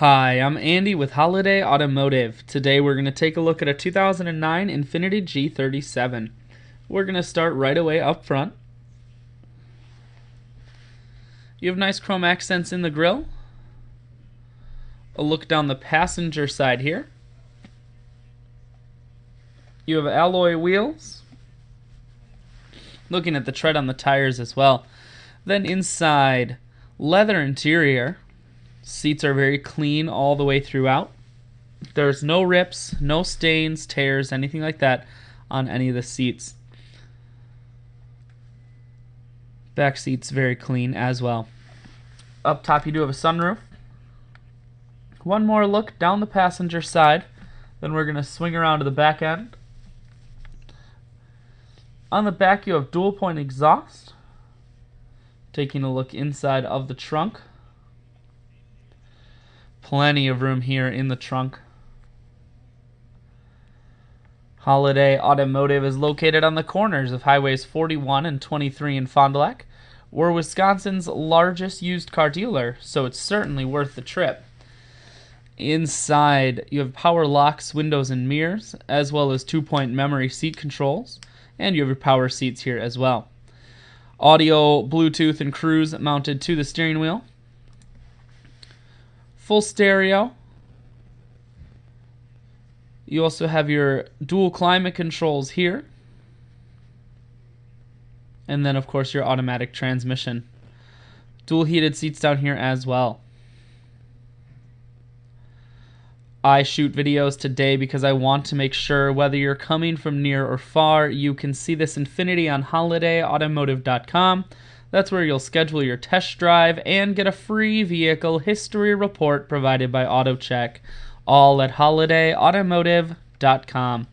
Hi, I'm Andy with Holiday Automotive. Today we're going to take a look at a 2009 INFINITI G37. We're going to start right away up front. You have nice chrome accents in the grille. A look down the passenger side here. You have alloy wheels. Looking at the tread on the tires as well. Then inside, leather interior. Seats are very clean all the way throughout. There's no rips, no stains, tears, anything like that on any of the seats. Back seat's very clean as well. Up top you do have a sunroof. One more look down the passenger side, then we're going to swing around to the back end. On the back you have dual point exhaust. Taking a look inside of the trunk. Plenty of room here in the trunk. Holiday Automotive is located on the corners of Highways 41 and 23 in Fond du Lac. We're Wisconsin's largest used car dealer, so it's certainly worth the trip. Inside, you have power locks, windows, and mirrors, as well as 2-point memory seat controls, and you have your power seats here as well. Audio, Bluetooth, and cruise mounted to the steering wheel. Full stereo. You also have your dual climate controls here. And then, of course, your automatic transmission. Dual heated seats down here as well. I shoot videos today because I want to make sure whether you're coming from near or far, you can see this INFINITI on holidayautomotive.com. That's where you'll schedule your test drive and get a free vehicle history report provided by AutoCheck, all at holidayautomotive.com.